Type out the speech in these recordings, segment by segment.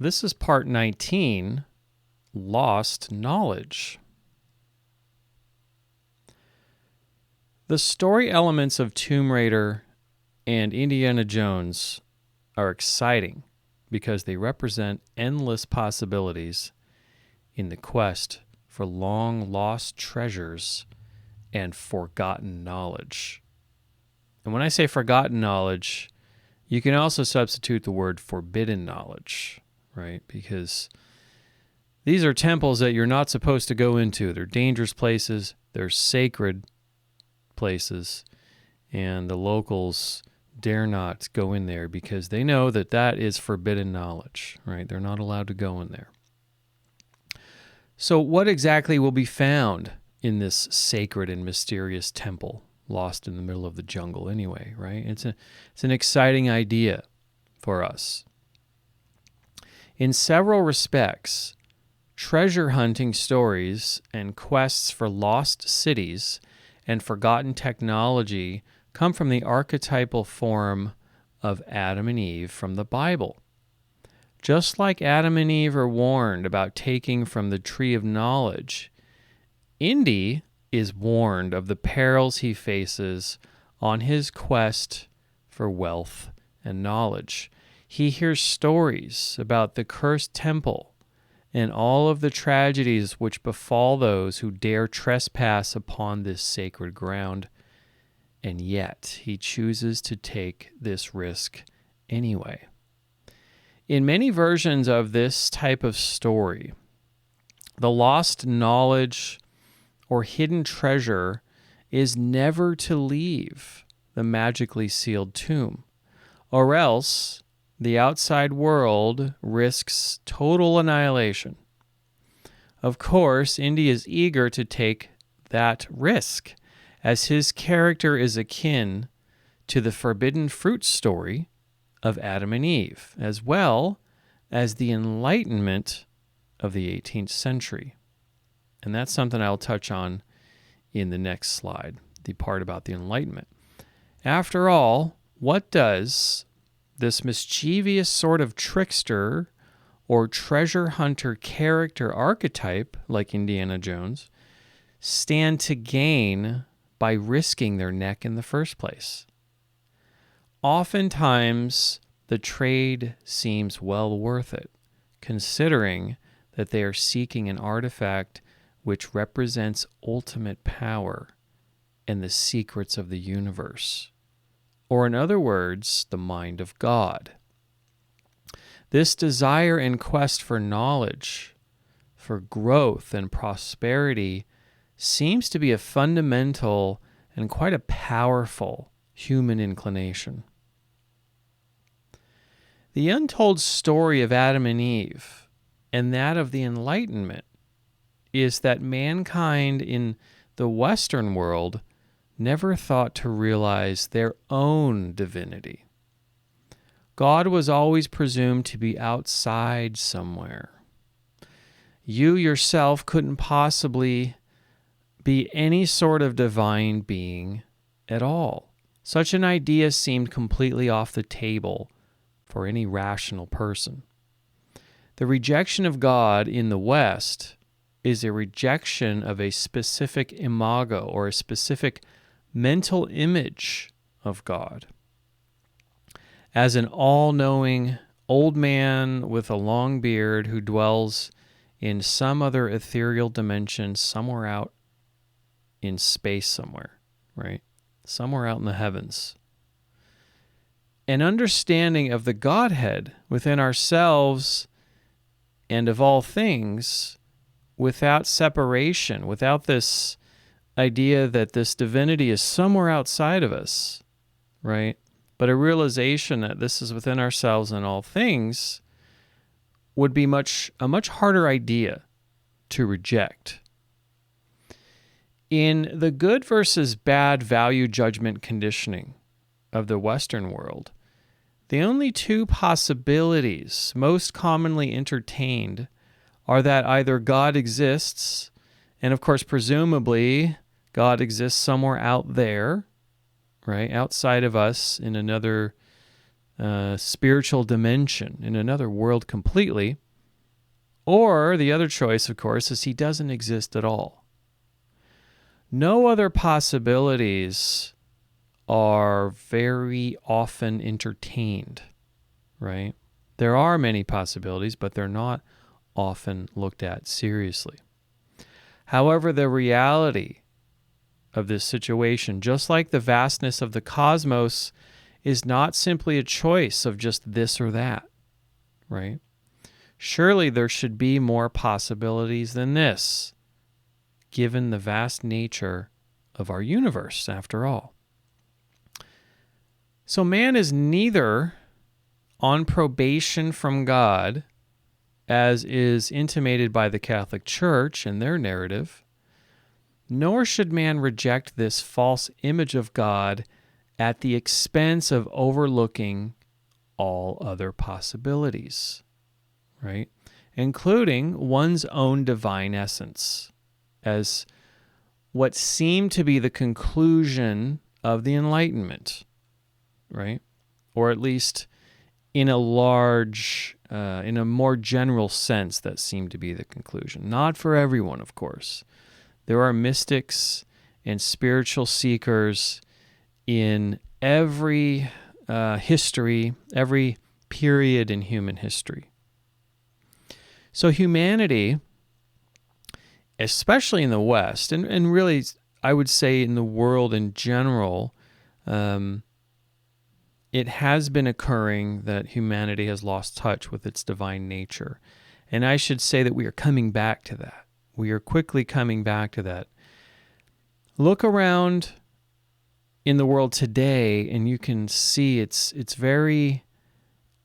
This is part 19, Lost Knowledge. The story elements of Tomb Raider and Indiana Jones are exciting because they represent endless possibilities in the quest for long-lost treasures and forgotten knowledge. And when I say forgotten knowledge, you can also substitute the word forbidden knowledge, right? Because these are temples that you're not supposed to go into. They're dangerous places. They're sacred places. And the locals dare not go in there because they know that that is forbidden knowledge, right? They're not allowed to go in there. So what exactly will be found in this sacred and mysterious temple lost in the middle of the jungle anyway, right? It's an exciting idea for us. In several respects, treasure hunting stories and quests for lost cities and forgotten technology come from the archetypal form of Adam and Eve from the Bible. Just like Adam and Eve are warned about taking from the tree of knowledge, Indy is warned of the perils he faces on his quest for wealth and knowledge. He hears stories about the cursed temple and all of the tragedies which befall those who dare trespass upon this sacred ground, and yet he chooses to take this risk anyway. In many versions of this type of story, the lost knowledge or hidden treasure is never to leave the magically sealed tomb, or else the outside world risks total annihilation. Of course, Indy is eager to take that risk, as his character is akin to the forbidden fruit story of Adam and Eve, as well as the Enlightenment of the 18th century. And that's something I'll touch on in the next slide, the part about the Enlightenment. After all, what does this mischievous sort of trickster or treasure hunter character archetype, like Indiana Jones, stand to gain by risking their neck in the first place? Oftentimes, the trade seems well worth it, considering that they are seeking an artifact which represents ultimate power and the secrets of the universe, or in other words, the mind of God. This desire and quest for knowledge, for growth and prosperity, seems to be a fundamental and quite a powerful human inclination. The untold story of Adam and Eve and that of the Enlightenment is that mankind in the Western world never thought to realize their own divinity. God was always presumed to be outside somewhere. You yourself couldn't possibly be any sort of divine being at all. Such an idea seemed completely off the table for any rational person. The rejection of God in the West is a rejection of a specific imago or a specific mental image of God as an all-knowing old man with a long beard who dwells in some other ethereal dimension somewhere out in space somewhere, right? Somewhere out in the heavens. An understanding of the Godhead within ourselves and of all things without separation, without this idea that this divinity is somewhere outside of us, right? But a realization that this is within ourselves and all things would be a much harder idea to reject. In the good versus bad value judgment conditioning of the Western world, the only two possibilities most commonly entertained are that either God exists, and of course, presumably, God exists somewhere out there, right, outside of us in another spiritual dimension, in another world completely. Or the other choice, of course, is he doesn't exist at all. No other possibilities are very often entertained, right? There are many possibilities, but they're not often looked at seriously. However, the reality of this situation, just like the vastness of the cosmos, is not simply a choice of just this or that, right? Surely there should be more possibilities than this, given the vast nature of our universe, after all. So man is neither on probation from God, as is intimated by the Catholic Church and their narrative, nor should man reject this false image of God at the expense of overlooking all other possibilities, right? Including one's own divine essence, as what seemed to be the conclusion of the Enlightenment, right? Or at least in a more general sense, that seemed to be the conclusion. Not for everyone, of course. There are mystics and spiritual seekers in every history, every period in human history. So humanity, especially in the West, and really I would say in the world in general, it has been occurring that humanity has lost touch with its divine nature. And I should say that we are coming back to that. We are quickly coming back to that. Look around in the world today, and you can see it's very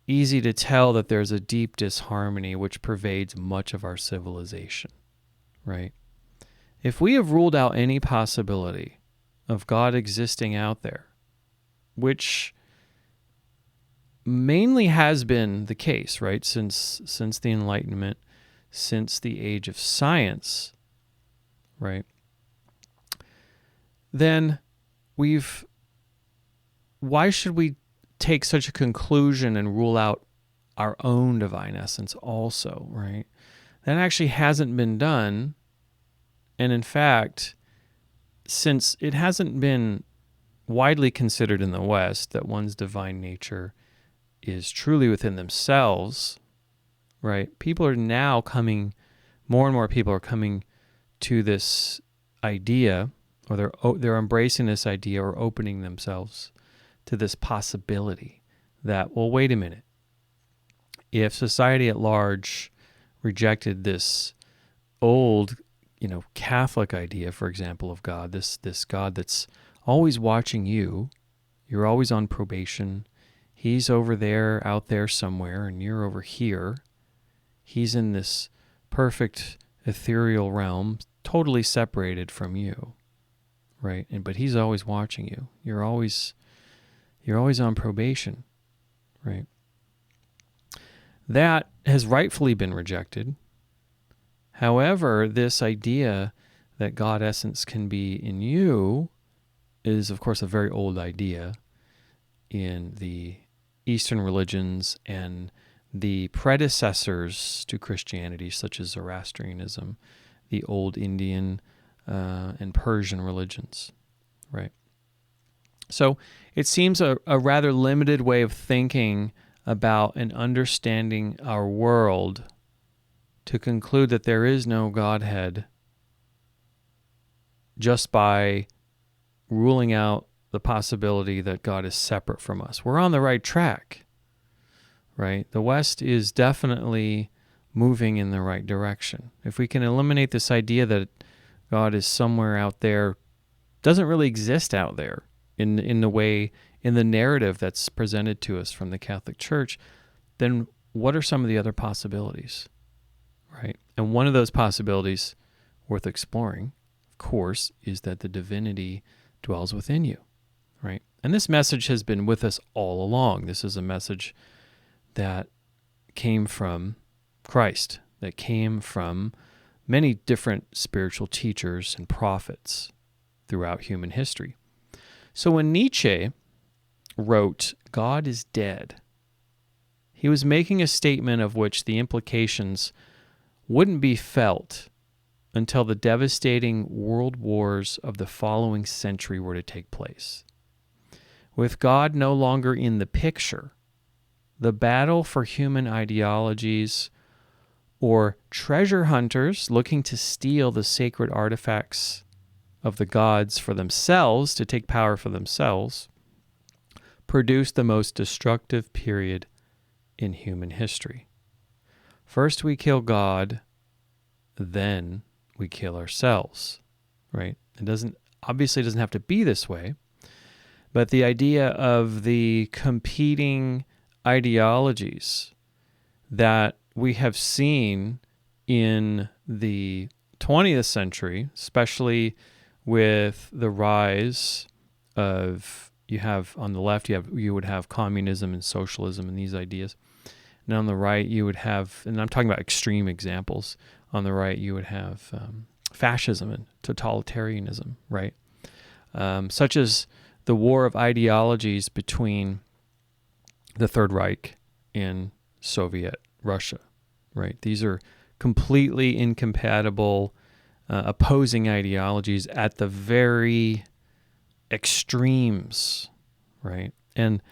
easy to tell that there's a deep disharmony which pervades much of our civilization, right? If we have ruled out any possibility of God existing out there, which mainly has been the case, right, since the Enlightenment, since the age of science, right, then why should we take such a conclusion and rule out our own divine essence also, right? That actually hasn't been done. And in fact, since it hasn't been widely considered in the West that one's divine nature is truly within themselves, right? People are now more and more people are coming to this idea, or they're embracing this idea or opening themselves to this possibility that, well, wait a minute. If society at large rejected this old, Catholic idea, for example, of God, this God that's always watching you, you're always on probation, he's over there, out there somewhere, and you're over here. He's in this perfect ethereal realm, totally separated from you, right? But he's always watching you. You're always on probation, right? That has rightfully been rejected. However, this idea that God essence can be in you is, of course, a very old idea in the Eastern religions and the predecessors to Christianity, such as Zoroastrianism, the old Indian and Persian religions, right? So it seems a rather limited way of thinking about and understanding our world to conclude that there is no Godhead just by ruling out the possibility that God is separate from us. We're on the right track, right? The West is definitely moving in the right direction. If we can eliminate this idea that God is somewhere out there, doesn't really exist out there in the narrative that's presented to us from the Catholic Church, then what are some of the other possibilities, right? And one of those possibilities worth exploring, of course, is that the divinity dwells within you, right? And this message has been with us all along. This is a message that came from Christ, that came from many different spiritual teachers and prophets throughout human history. So when Nietzsche wrote, "God is dead." He was making a statement of which the implications wouldn't be felt until the devastating world wars of the following century were to take place. With God no longer in the picture, the battle for human ideologies or treasure hunters looking to steal the sacred artifacts of the gods for themselves, to take power for themselves, produced the most destructive period in human history. First we kill God, then we kill ourselves, right? It doesn't have to be this way, but the idea of the competing ideologies that we have seen in the 20th century, especially with the rise of, you have on the left, you would have communism and socialism and these ideas. And on the right, you would have, and I'm talking about extreme examples, on the right, you would have fascism and totalitarianism, right? Such as the war of ideologies between the Third Reich and Soviet Russia, right? These are completely incompatible, opposing ideologies at the very extremes, right? And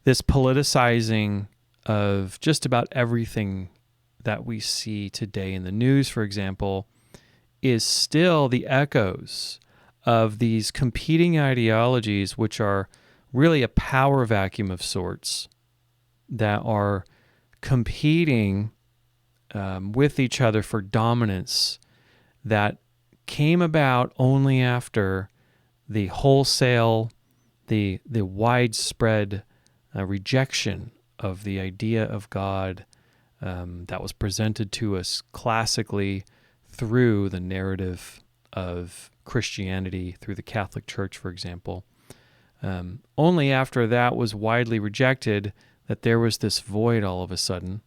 this politicizing of just about everything that we see today in the news, for example, is still the echoes of these competing ideologies, which are really a power vacuum of sorts that are competing with each other for dominance, that came about only after the wholesale, the widespread rejection of the idea of God that was presented to us classically through the narrative of Christianity, through the Catholic Church, for example. Only after that was widely rejected that there was this void all of a sudden,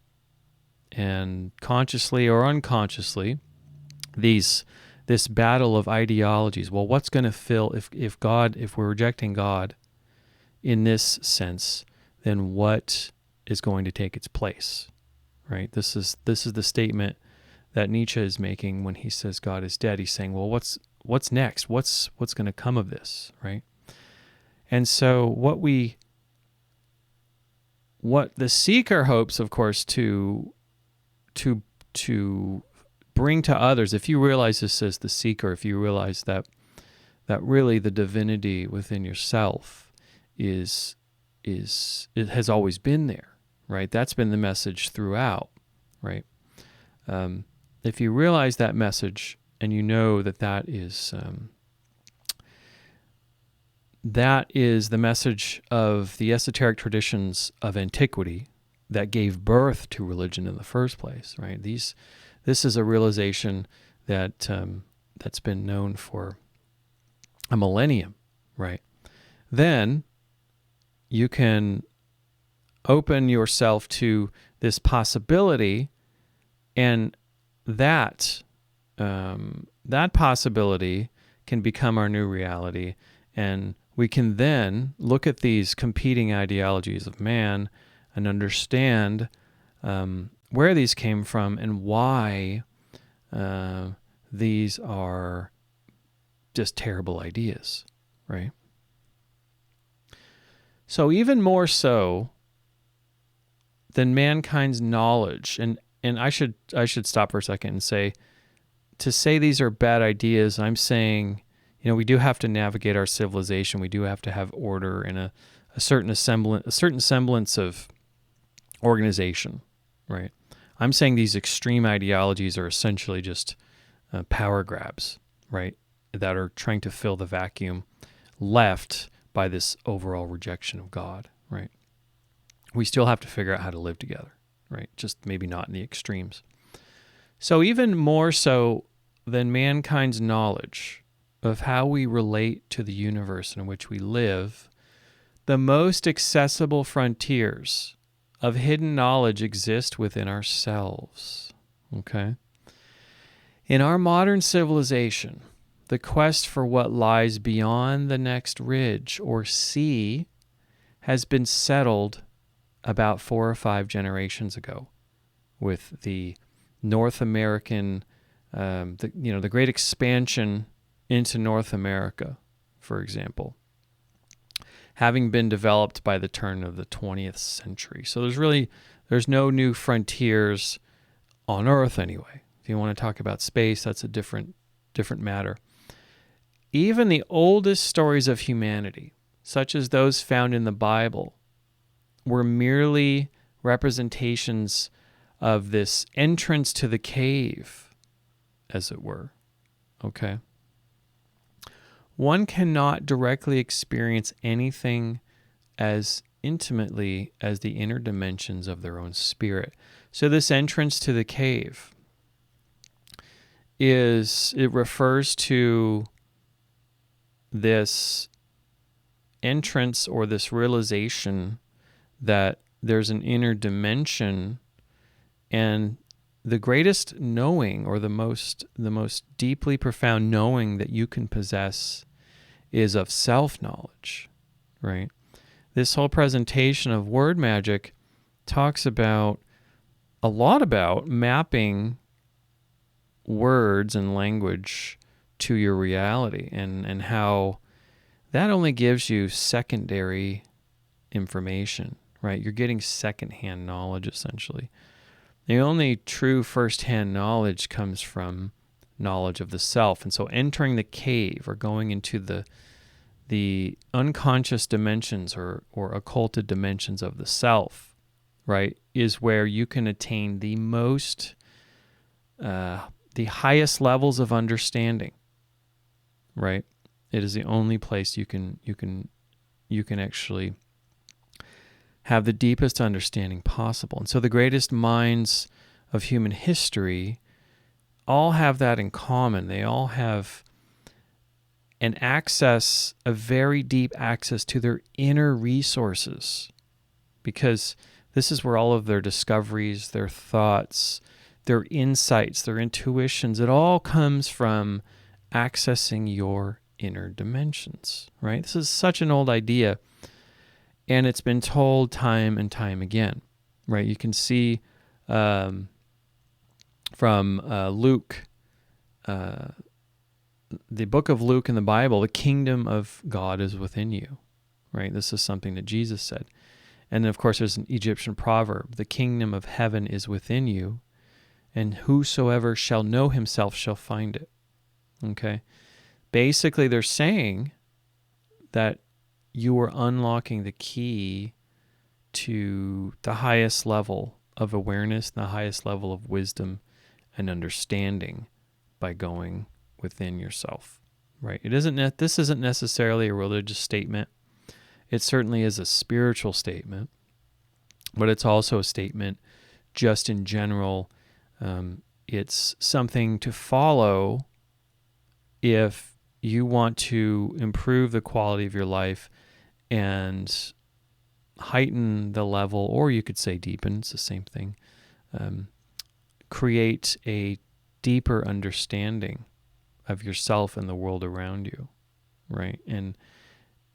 and consciously or unconsciously, this battle of ideologies. Well, what's going to fill, if we're rejecting God in this sense, then what is going to take its place, right? This is the statement that Nietzsche is making when he says God is dead. He's saying, well, what's next? What's going to come of this, right? And so what the seeker hopes, of course, to bring to others, if you realize this as the seeker, if you realize that really the divinity within yourself it has always been there, right? That's been the message throughout, right? If you realize that message and you know that is the message of the esoteric traditions of antiquity that gave birth to religion in the first place, right? This is a realization that that's been known for a millennium, right? Then you can open yourself to this possibility, and that possibility can become our new reality, and we can then look at these competing ideologies of man and understand where these came from and why these are just terrible ideas, right? So even more so than mankind's knowledge, and I should stop for a second and say, to say these are bad ideas, I'm saying, we do have to navigate our civilization. We do have to have order and a certain semblance of organization, right? I'm saying these extreme ideologies are essentially just power grabs, right? That are trying to fill the vacuum left by this overall rejection of God, right? We still have to figure out how to live together, right? Just maybe not in the extremes. So even more so than mankind's knowledge of how we relate to the universe in which we live, the most accessible frontiers of hidden knowledge exist within ourselves, okay? In our modern civilization, the quest for what lies beyond the next ridge or sea has been settled about 4 or 5 generations ago with the North American, the great expansion into North America, for example, having been developed by the turn of the 20th century. So there's no new frontiers on Earth anyway. If you want to talk about space, that's a different matter. Even the oldest stories of humanity, such as those found in the Bible, were merely representations of this entrance to the cave, as it were. Okay? One cannot directly experience anything as intimately as the inner dimensions of their own spirit. So this entrance to the cave it refers to this entrance or this realization that there's an inner dimension, and the greatest knowing, or the most deeply profound knowing that you can possess, is of self-knowledge, right? This whole presentation of word magic talks a lot about mapping words and language to your reality, and how that only gives you secondary information, right? You're getting secondhand knowledge, essentially. The only true first-hand knowledge comes from knowledge of the self. And so entering the cave, or going into the unconscious dimensions or occulted dimensions of the self, right, is where you can attain the highest levels of understanding, right? It is the only place you can actually have the deepest understanding possible. And so the greatest minds of human history all have that in common. They all have a very deep access to their inner resources, because this is where all of their discoveries, their thoughts, their insights, their intuitions, it all comes from accessing your inner dimensions, right? This is such an old idea, and it's been told time and time again, right? You can see from Luke, the book of Luke in the Bible, the kingdom of God is within you, right? This is something that Jesus said. And then, of course, there's an Egyptian proverb, the kingdom of heaven is within you, and whosoever shall know himself shall find it. Okay? Basically, they're saying that you are unlocking the key to the highest level of awareness, the highest level of wisdom and understanding by going within yourself, right? This isn't necessarily a religious statement. It certainly is a spiritual statement, but it's also a statement just in general. It's something to follow if you want to improve the quality of your life and heighten the level, or you could say deepen, it's the same thing, create a deeper understanding of yourself and the world around you, right? And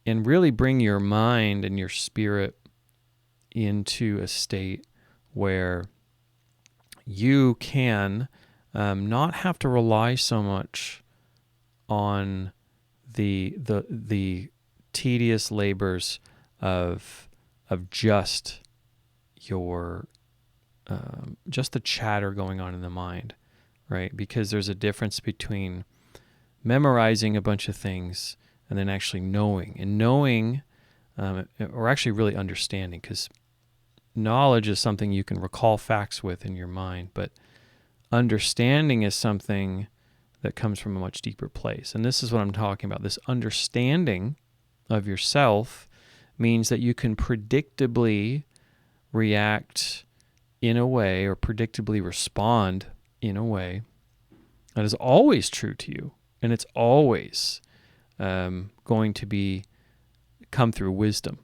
really bring your mind and your spirit into a state where you can not have to rely so much on the tedious labors of just your just the chatter going on in the mind, right? Because there's a difference between memorizing a bunch of things and then actually knowing, or actually really understanding, because knowledge is something you can recall facts with in your mind, but understanding is something that comes from a much deeper place. And this is what I'm talking about. This understanding of yourself means that you can predictably react in a way, or predictably respond in a way that is always true to you. And it's always going to come through wisdom,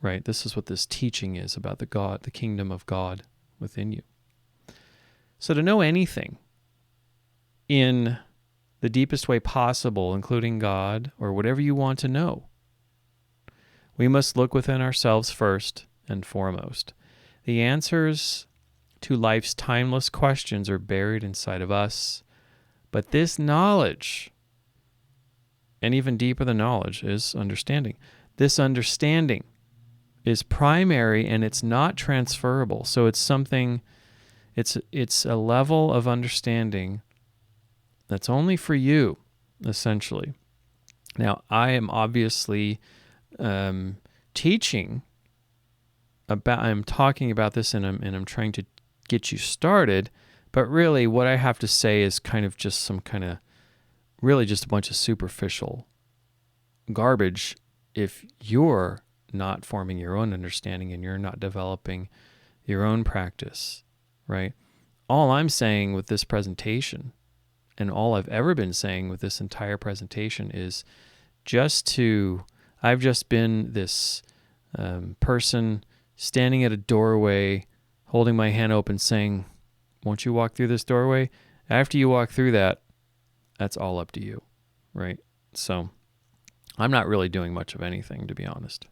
right? This is what this teaching is about the kingdom of God within you. So to know anything in the deepest way possible, including God or whatever you want to know, We must look within ourselves first and foremost. The answers to life's timeless questions are buried inside of us. But this knowledge, and even deeper than knowledge, is understanding. This understanding is primary and it's not transferable. So it's something, it's a level of understanding that's only for you, essentially. Now, I am obviously teaching about, I'm talking about this and I'm trying to get you started, but really what I have to say is kind of just some kind of, really just a bunch of superficial garbage if you're not forming your own understanding and you're not developing your own practice, right? All I'm saying with this presentation, and all I've ever been saying with this entire presentation, is I've just been this person standing at a doorway, holding my hand open, saying, won't you walk through this doorway? After you walk through that, that's all up to you, right? So I'm not really doing much of anything, to be honest.